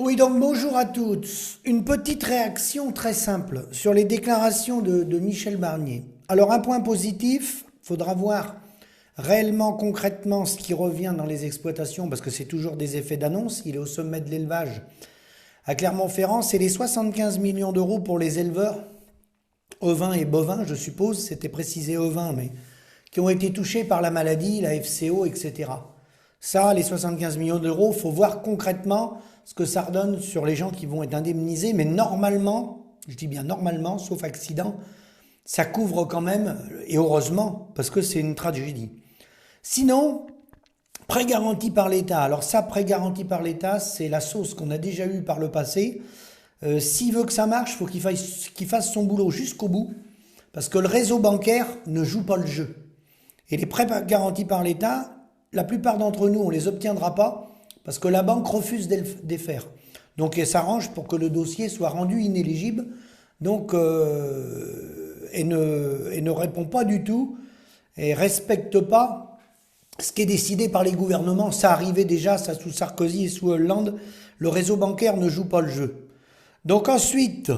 Oui, donc bonjour à toutes. Une petite réaction très simple sur les déclarations de Michel Barnier. Alors un point positif, faudra voir réellement concrètement ce qui revient dans les exploitations parce que c'est toujours des effets d'annonce. Il est au sommet de l'élevage à Clermont-Ferrand. C'est les 75 millions d'euros pour les éleveurs ovins et bovins, je suppose, c'était précisé ovins, mais qui ont été touchés par la maladie, la FCO, etc. Ça, les 75 millions d'euros, faut voir concrètement ce que ça redonne sur les gens qui vont être indemnisés, mais normalement, je dis bien normalement, sauf accident, ça couvre quand même, et heureusement, parce que c'est une tragédie. Sinon, prêt garanti par l'État. Alors ça, prêt garanti par l'État, c'est la sauce qu'on a déjà eue par le passé. S'il veut que ça marche, il faut qu'il fasse son boulot jusqu'au bout, parce que le réseau bancaire ne joue pas le jeu. Et les prêts garantis par l'État, la plupart d'entre nous, on ne les obtiendra pas, parce que la banque refuse de les faire. Donc elle s'arrange pour que le dossier soit rendu inéligible, donc et ne répond pas du tout, et respecte pas ce qui est décidé par les gouvernements. Ça arrivait déjà, ça sous Sarkozy et sous Hollande, le réseau bancaire ne joue pas le jeu. Donc ensuite,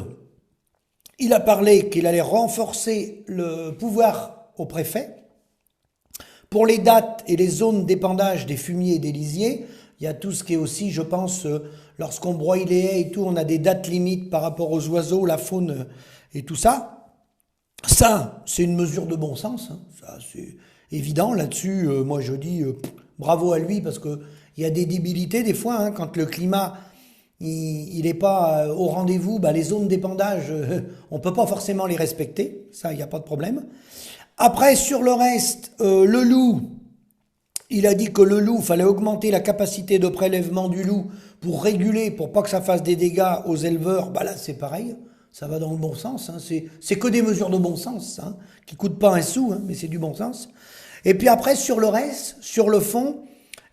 il a parlé qu'il allait renforcer le pouvoir au préfet. Pour les dates et les zones d'épandage des fumiers et des lisiers, il y a tout ce qui est aussi, je pense, lorsqu'on broie les haies et tout, on a des dates limites par rapport aux oiseaux, la faune et tout ça. Ça, c'est une mesure de bon sens, hein. Ça, c'est évident. Là-dessus, moi je dis bravo à lui parce que il y a des débilités des fois, hein, quand le climat il n'est pas au rendez-vous, bah, les zones d'épandage, on ne peut pas forcément les respecter, ça, il n'y a pas de problème. Après, sur le reste, le loup, il a dit que le loup, fallait augmenter la capacité de prélèvement du loup pour réguler, pour pas que ça fasse des dégâts aux éleveurs. Bah là, c'est pareil, ça va dans le bon sens, hein. C'est que des mesures de bon sens, hein, qui coûtent pas un sou, hein, mais c'est du bon sens. Et puis après, sur le reste, sur le fond,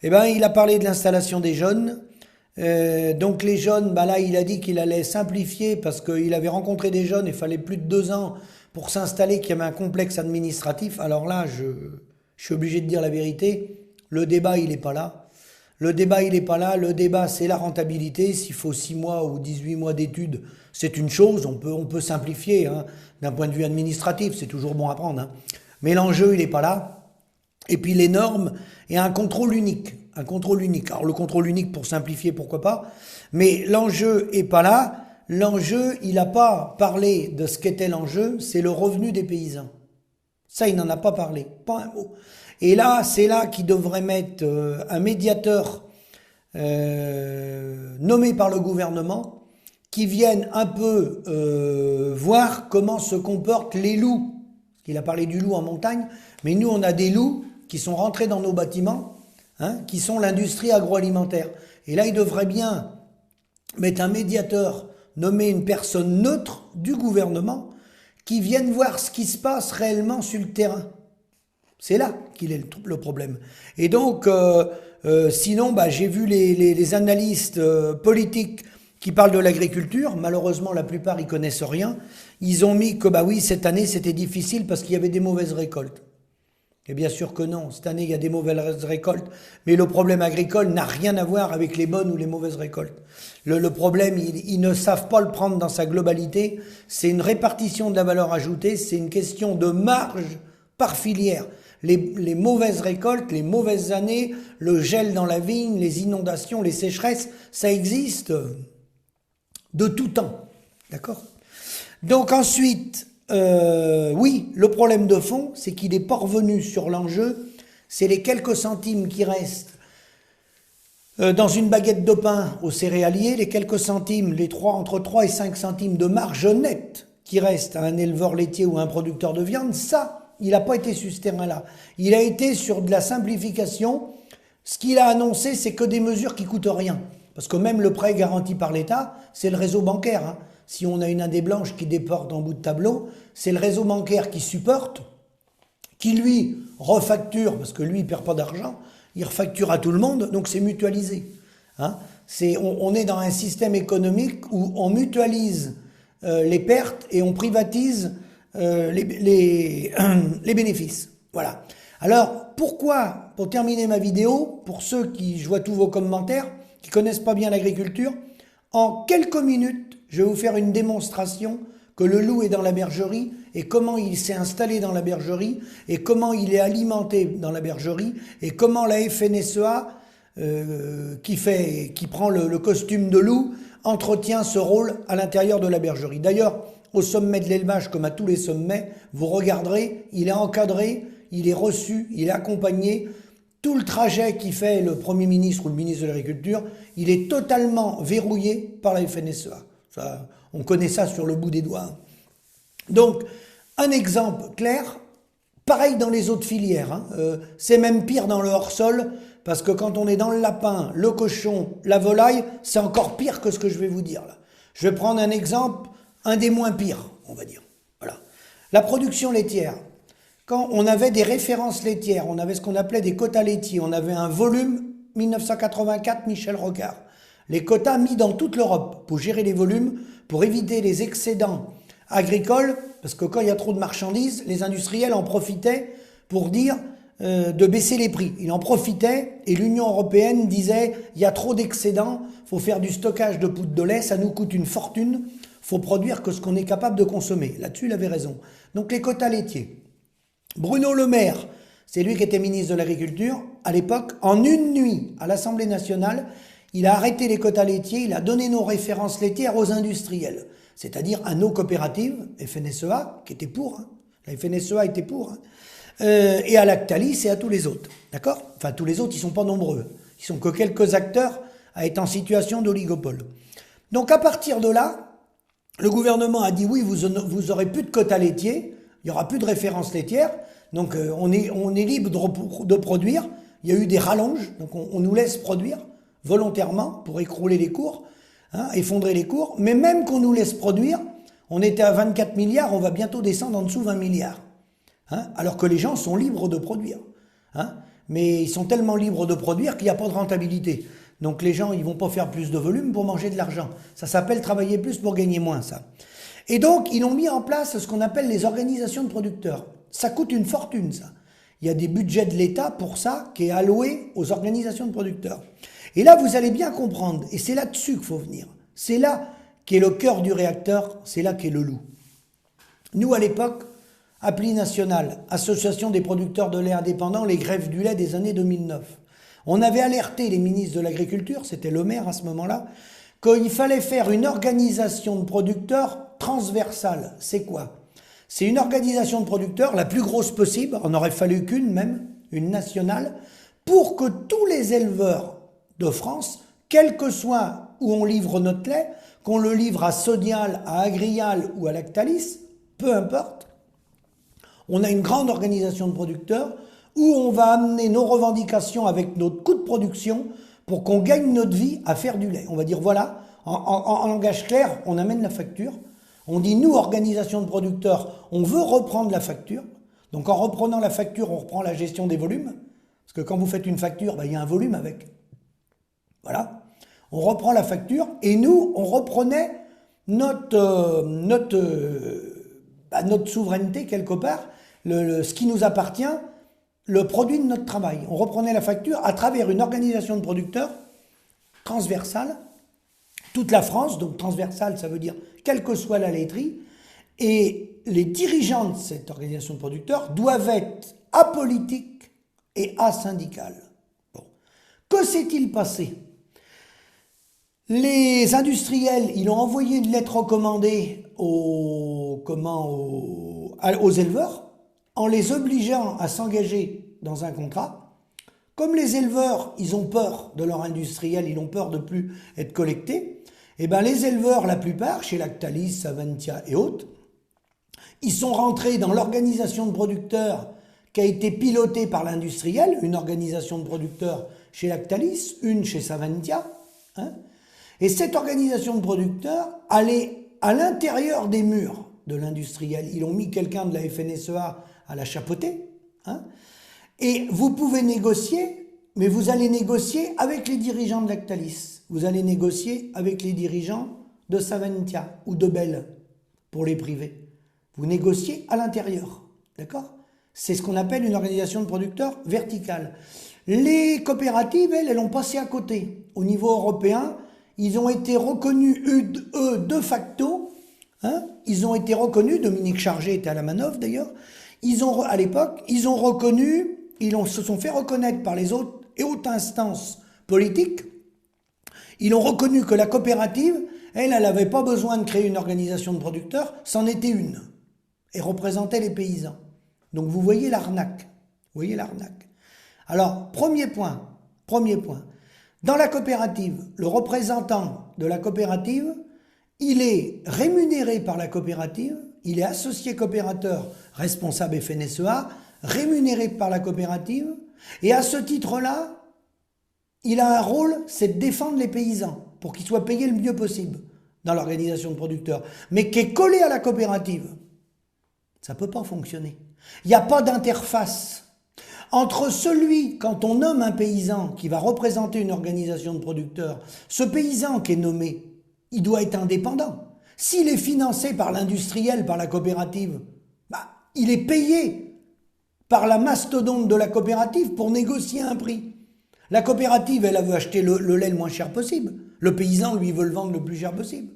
eh ben, il a parlé de l'installation des jeunes. Donc les jeunes, bah là, il a dit qu'il allait simplifier parce qu'il avait rencontré des jeunes, il fallait plus de 2 ans pour s'installer, qu'il y avait un complexe administratif. Alors là, je suis obligé de dire la vérité, le débat, il n'est pas là. Le débat, il n'est pas là. Le débat, c'est la rentabilité. S'il faut 6 mois ou 18 mois d'études, c'est une chose. On peut simplifier, hein, d'un point de vue administratif. C'est toujours bon à prendre, hein. Mais l'enjeu, il n'est pas là. Et puis les normes et un contrôle unique. Un contrôle unique. Alors le contrôle unique, pour simplifier, pourquoi pas. Mais l'enjeu est pas là. L'enjeu, il n'a pas parlé de ce qu'était l'enjeu, c'est le revenu des paysans. Ça, il n'en a pas parlé, pas un mot. Et là, c'est là qu'il devrait mettre un médiateur nommé par le gouvernement qui vienne un peu voir comment se comportent les loups. Il a parlé du loup en montagne, mais nous, on a des loups qui sont rentrés dans nos bâtiments, hein, qui sont l'industrie agroalimentaire. Et là, il devrait bien mettre un médiateur, nommer une personne neutre du gouvernement qui vienne voir ce qui se passe réellement sur le terrain. C'est là qu'il est le problème. Et donc, sinon, bah, j'ai vu les analystes politiques qui parlent de l'agriculture. Malheureusement, la plupart, ils connaissent rien. Ils ont mis que, bah oui, cette année, c'était difficile parce qu'il y avait des mauvaises récoltes. Et bien sûr que non. Cette année, il y a des mauvaises récoltes. Mais le problème agricole n'a rien à voir avec les bonnes ou les mauvaises récoltes. Le problème, ils ne savent pas le prendre dans sa globalité. C'est une répartition de la valeur ajoutée. C'est une question de marge par filière. Les mauvaises récoltes, les mauvaises années, le gel dans la vigne, les inondations, les sécheresses, ça existe de tout temps. D'accord ? Donc ensuite, oui, le problème de fond, c'est qu'il n'est pas revenu sur l'enjeu. C'est les quelques centimes qui restent dans une baguette de pain au céréalier, les quelques centimes, entre 3 et 5 centimes de marge nette qui restent à un éleveur laitier ou à un producteur de viande, ça, il n'a pas été sur ce terrain-là. Il a été sur de la simplification. Ce qu'il a annoncé, c'est que des mesures qui coûtent rien. Parce que même le prêt garanti par l'État, c'est le réseau bancaire, hein. Si on a une indé blanche qui déporte en bout de tableau, c'est le réseau bancaire qui supporte, qui lui refacture, parce que lui il perd pas d'argent, il refacture à tout le monde, donc c'est mutualisé, hein. On est dans un système économique où on mutualise les pertes et on privatise les bénéfices. Voilà. Alors, pourquoi, pour terminer ma vidéo, pour ceux qui, je vois tous vos commentaires, qui connaissent pas bien l'agriculture, En quelques minutes, je vais vous faire une démonstration que le loup est dans la bergerie et comment il s'est installé dans la bergerie et comment il est alimenté dans la bergerie et comment la FNSEA, qui prend le costume de loup, entretient ce rôle à l'intérieur de la bergerie. D'ailleurs, au sommet de l'élevage, comme à tous les sommets, vous regarderez, il est encadré, il est reçu, il est accompagné. Tout le trajet qui fait le Premier ministre ou le ministre de l'Agriculture, il est totalement verrouillé par la FNSEA. Ça, on connaît ça sur le bout des doigts. Donc, un exemple clair, pareil dans les autres filières. C'est même pire dans le hors-sol, parce que quand on est dans le lapin, le cochon, la volaille, c'est encore pire que ce que je vais vous dire là. Je vais prendre un exemple, un des moins pires, on va dire. Voilà. La production laitière. Quand on avait des références laitières, on avait ce qu'on appelait des quotas laitiers, on avait un volume, 1984, Michel Rocard. Les quotas mis dans toute l'Europe pour gérer les volumes, pour éviter les excédents agricoles, parce que quand il y a trop de marchandises, les industriels en profitaient pour dire de baisser les prix. Ils en profitaient et l'Union européenne disait il y a trop d'excédents, il faut faire du stockage de poudre de lait, ça nous coûte une fortune, il faut produire que ce qu'on est capable de consommer. Là-dessus, il avait raison. Donc les quotas laitiers. Bruno Le Maire, c'est lui qui était ministre de l'Agriculture à l'époque, en une nuit à l'Assemblée nationale, il a arrêté les quotas laitiers, il a donné nos références laitières aux industriels, c'est-à-dire à nos coopératives, FNSEA, qui étaient pour, la FNSEA était pour, et à Lactalis et à tous les autres, d'accord? Enfin, tous les autres, ils sont pas nombreux, ils sont que quelques acteurs à être en situation d'oligopole. Donc à partir de là, le gouvernement a dit oui, vous aurez plus de quotas laitiers, il n'y aura plus de références laitières, donc on est libre de produire. Il y a eu des rallonges, donc on nous laisse produire volontairement pour écrouler les cours, effondrer les cours. Mais même qu'on nous laisse produire, on était à 24 milliards, on va bientôt descendre en dessous 20 milliards. Alors que les gens sont libres de produire. Mais ils sont tellement libres de produire qu'il n'y a pas de rentabilité. Donc les gens, ils vont pas faire plus de volume pour manger de l'argent. Ça s'appelle travailler plus pour gagner moins, ça. Et donc, ils ont mis en place ce qu'on appelle les organisations de producteurs. Ça coûte une fortune, ça. Il y a des budgets de l'État pour ça, qui est alloué aux organisations de producteurs. Et là, vous allez bien comprendre, et c'est là-dessus qu'il faut venir. C'est là qu'est le cœur du réacteur, c'est là qu'est le loup. Nous, à l'époque, Appli Nationale, Association des producteurs de lait indépendants, les grèves du lait des années 2009. On avait alerté les ministres de l'Agriculture, c'était Le Maire à ce moment-là, qu'il fallait faire une organisation de producteurs transversale. C'est quoi? C'est une organisation de producteurs, la plus grosse possible, on aurait fallu qu'une même, une nationale, pour que tous les éleveurs de France, quel que soit où on livre notre lait, qu'on le livre à Sodial, à Agrial ou à Lactalis, peu importe, on a une grande organisation de producteurs où on va amener nos revendications avec notre coût de production pour qu'on gagne notre vie à faire du lait. On va dire voilà, en langage clair, on amène la facture. On dit nous, organisation de producteurs, on veut reprendre la facture. Donc en reprenant la facture, on reprend la gestion des volumes. Parce que quand vous faites une facture, il y a un volume avec. Voilà. On reprend la facture et nous, on reprenait notre souveraineté quelque part, ce qui nous appartient, le produit de notre travail. On reprenait la facture à travers une organisation de producteurs transversale, toute la France, donc transversale, ça veut dire quelle que soit la laiterie, et les dirigeants de cette organisation de producteurs doivent être apolitiques et asyndicales. Bon. Que s'est-il passé? Les industriels, ils ont envoyé une lettre recommandée aux éleveurs en les obligeant à s'engager dans un contrat. Comme les éleveurs, ils ont peur de leur industriel, ils ont peur de plus être collectés, et bien les éleveurs, la plupart, chez Lactalis, Saventia et autres, ils sont rentrés dans l'organisation de producteurs qui a été pilotée par l'industriel, une organisation de producteurs chez Lactalis, une chez Saventia, et cette organisation de producteurs allait à l'intérieur des murs de l'industriel. Ils ont mis quelqu'un de la FNSEA à la chapeauter. Et vous pouvez négocier, mais vous allez négocier avec les dirigeants de Lactalis. Vous allez négocier avec les dirigeants de Saventia ou de Bell pour les privés. Vous négociez à l'intérieur. D'accord? C'est ce qu'on appelle une organisation de producteurs verticale. Les coopératives, elles ont passé à côté. Au niveau européen, ils ont été reconnus, eux, de facto, hein, ils ont été reconnus, Dominique Chargé était à la manœuvre d'ailleurs, à l'époque, ils ont reconnu, se sont fait reconnaître par les autres et hautes instances politiques, ils ont reconnu que la coopérative, elle n'avait pas besoin de créer une organisation de producteurs, c'en était une, et représentait les paysans. Donc vous voyez l'arnaque, vous voyez l'arnaque. Alors, premier point, dans la coopérative, le représentant de la coopérative, il est rémunéré par la coopérative, il est associé coopérateur responsable FNSEA, rémunéré par la coopérative, et à ce titre-là, il a un rôle, c'est de défendre les paysans pour qu'ils soient payés le mieux possible dans l'organisation de producteurs, mais qui est collé à la coopérative. Ça ne peut pas fonctionner. Il n'y a pas d'interface entre celui, quand on nomme un paysan qui va représenter une organisation de producteurs, ce paysan qui est nommé, il doit être indépendant. S'il est financé par l'industriel, par la coopérative, il est payé par la mastodonte de la coopérative pour négocier un prix. La coopérative, elle veut acheter le lait le moins cher possible. Le paysan, lui, veut le vendre le plus cher possible.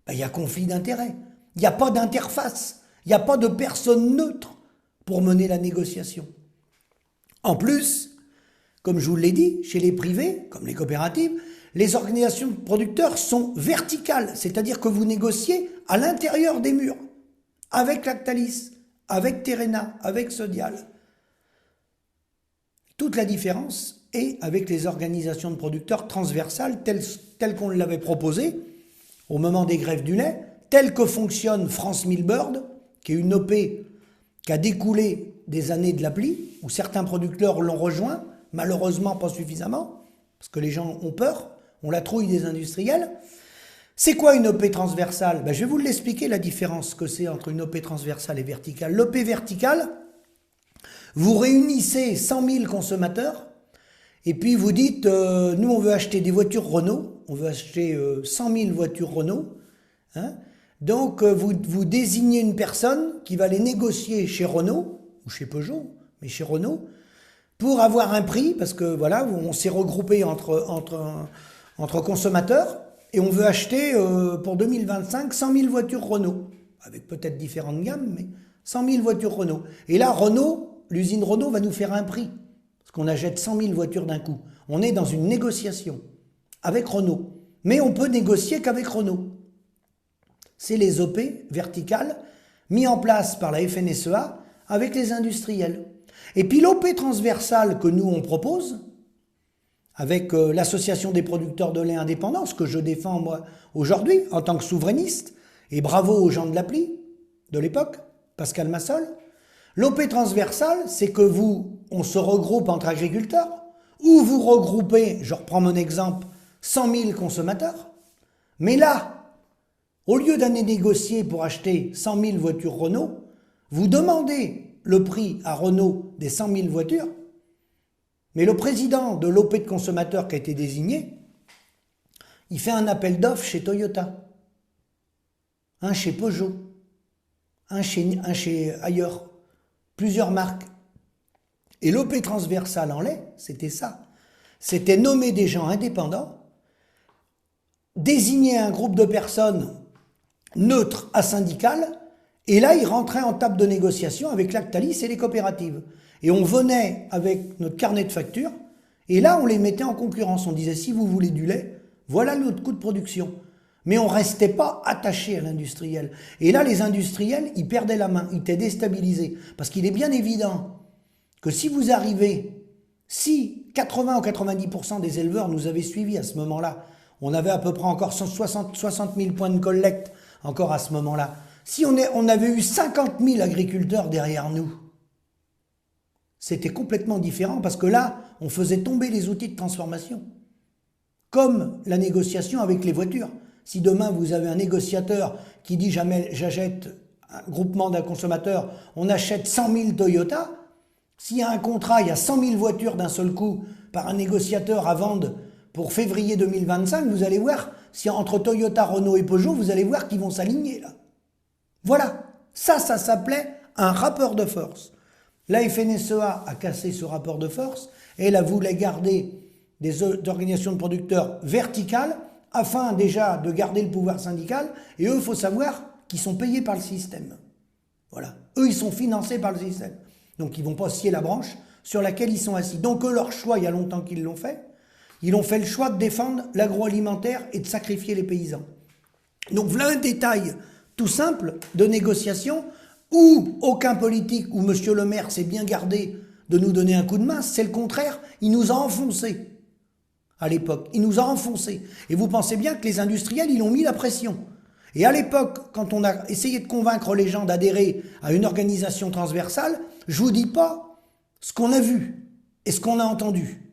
Il y a conflit d'intérêts. Il n'y a pas d'interface. Il n'y a pas de personne neutre pour mener la négociation. En plus, comme je vous l'ai dit, chez les privés, comme les coopératives, les organisations de producteurs sont verticales, c'est-à-dire que vous négociez à l'intérieur des murs, avec Lactalis, avec Terrena, avec Sodial. Toute la différence est avec les organisations de producteurs transversales telles qu'on l'avait proposé au moment des grèves du lait, telles que fonctionne France Milbird, qui est une OP qui a découlé des années de l'appli, où certains producteurs l'ont rejoint, malheureusement pas suffisamment, parce que les gens ont peur, on la trouille des industriels. C'est quoi une OP transversale? Je vais vous l'expliquer, la différence que c'est entre une OP transversale et verticale. L'OP verticale, vous réunissez 100 000 consommateurs, et puis vous dites, nous on veut acheter des voitures Renault, on veut acheter 100 000 voitures Renault, hein. Donc vous désignez une personne qui va les négocier chez Renault, ou chez Peugeot, mais chez Renault, pour avoir un prix, parce que voilà, on s'est regroupé entre consommateurs, et on veut acheter pour 2025 100 000 voitures Renault, avec peut-être différentes gammes, mais 100 000 voitures Renault. Et là, Renault, l'usine Renault va nous faire un prix, parce qu'on achète 100 000 voitures d'un coup. On est dans une négociation avec Renault, mais on peut négocier qu'avec Renault. C'est les OP verticales mis en place par la FNSEA avec les industriels. Et puis l'OP transversale que nous on propose, avec l'association des producteurs de lait indépendants, ce que je défends moi aujourd'hui en tant que souverainiste, et bravo aux gens de l'appli de l'époque, Pascal Massol, l'OP transversale, c'est que on se regroupe entre agriculteurs, ou vous regroupez, je reprends mon exemple, 100 000 consommateurs, mais là, au lieu d'aller négocier pour acheter 100 000 voitures Renault, vous demandez le prix à Renault des 100 000 voitures, mais le président de l'OP de consommateurs qui a été désigné, il fait un appel d'offres chez Toyota, un chez Peugeot, un chez ailleurs, plusieurs marques. Et l'OP transversal en lait, c'était ça. C'était nommer des gens indépendants, désigner un groupe de personnes neutres à syndicales, et là, ils rentraient en table de négociation avec Lactalis et les coopératives. Et on venait avec notre carnet de factures, et là, on les mettait en concurrence. On disait, si vous voulez du lait, voilà notre coût de production. Mais on ne restait pas attaché à l'industriel. Et là, les industriels, ils perdaient la main, ils étaient déstabilisés. Parce qu'il est bien évident que si vous arrivez, si 80 ou 90% des éleveurs nous avaient suivis à ce moment-là, on avait à peu près encore 60 000 points de collecte encore à ce moment-là. Si on avait eu 50 000 agriculteurs derrière nous, c'était complètement différent parce que là, on faisait tomber les outils de transformation. Comme la négociation avec les voitures. Si demain vous avez un négociateur qui dit jamais j'achète un groupement d'un consommateur, on achète 100 000 Toyota, s'il y a un contrat, il y a 100 000 voitures d'un seul coup par un négociateur à vendre pour février 2025, vous allez voir, si entre Toyota, Renault et Peugeot, vous allez voir qu'ils vont s'aligner là. Voilà, ça s'appelait un rapport de force. La FNSEA a cassé ce rapport de force et elle a voulu garder des organisations de producteurs verticales afin déjà de garder le pouvoir syndical, et eux, il faut savoir qu'ils sont payés par le système. Voilà. Eux, ils sont financés par le système. Donc, ils ne vont pas scier la branche sur laquelle ils sont assis. Donc, eux, leur choix, il y a longtemps qu'ils l'ont fait. Ils ont fait le choix de défendre l'agroalimentaire et de sacrifier les paysans. Donc, voilà un détail tout simple de négociation où aucun politique ou M. Le Maire s'est bien gardé de nous donner un coup de main. C'est le contraire. Il nous a enfoncés à l'époque. Il nous a enfoncés. Et vous pensez bien que les industriels, ils ont mis la pression. Et à l'époque, quand on a essayé de convaincre les gens d'adhérer à une organisation transversale, je vous dis pas ce qu'on a vu et ce qu'on a entendu.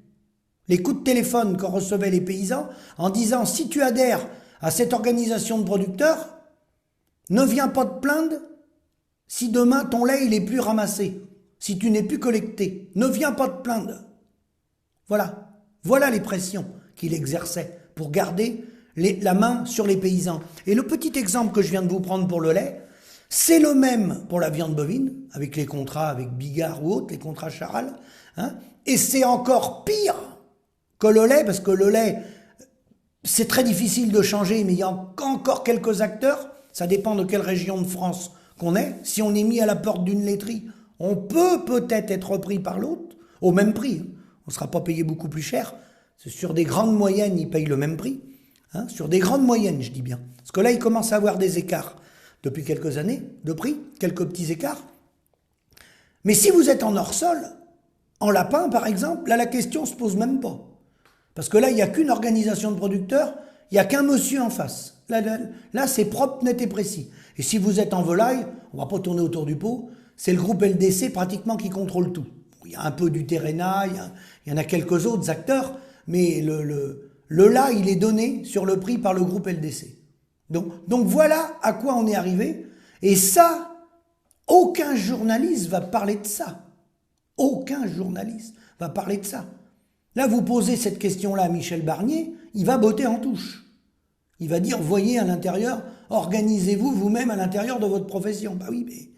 Les coups de téléphone qu'ont recevait les paysans en disant « Si tu adhères à cette organisation de producteurs, ne viens pas te plaindre si demain ton lait il est plus ramassé, si tu n'es plus collecté. Ne viens pas te plaindre. » Voilà. Voilà les pressions qu'il exerçait pour garder la main sur les paysans. Et le petit exemple que je viens de vous prendre pour le lait, c'est le même pour la viande bovine, avec les contrats avec Bigard ou autres, les contrats Charal, hein, et c'est encore pire que le lait, parce que le lait, c'est très difficile de changer, mais il y a encore quelques acteurs, ça dépend de quelle région de France qu'on est. Si on est mis à la porte d'une laiterie, on peut peut-être être repris par l'autre, au même prix. On ne sera pas payé beaucoup plus cher. C'est sur des grandes moyennes, ils payent le même prix. Hein, sur des grandes moyennes, je dis bien. Parce que là, il commence à avoir des écarts depuis quelques années de prix, quelques petits écarts. Mais si vous êtes en hors-sol, en lapin par exemple, là la question ne se pose même pas. Parce que là, il n'y a qu'une organisation de producteurs, il n'y a qu'un monsieur en face. Là c'est propre, net et précis. Et si vous êtes en volaille, on ne va pas tourner autour du pot, c'est le groupe LDC pratiquement qui contrôle tout. Il y a un peu du Terrena, il y en a quelques autres acteurs, mais le là, il est donné sur le prix par le groupe LDC. Donc voilà à quoi on est arrivé. Et ça, aucun journaliste va parler de ça. Aucun journaliste va parler de ça. Là, vous posez cette question-là à Michel Barnier, il va botter en touche. Il va dire, voyez à l'intérieur, organisez-vous vous-même à l'intérieur de votre profession. Bah oui, mais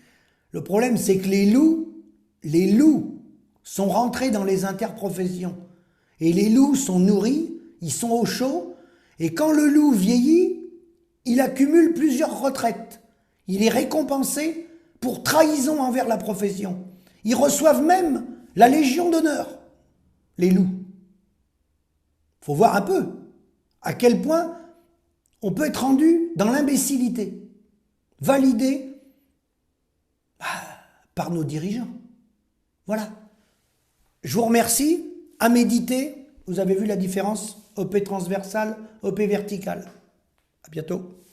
le problème, c'est que les loups sont rentrés dans les interprofessions. Et les loups sont nourris, ils sont au chaud, et quand le loup vieillit, il accumule plusieurs retraites. Il est récompensé pour trahison envers la profession. Ils reçoivent même la Légion d'honneur, les loups. Il faut voir un peu à quel point on peut être rendu dans l'imbécilité, validé par nos dirigeants. Voilà. Je vous remercie. À méditer. Vous avez vu la différence OP transversale, OP verticale. À bientôt.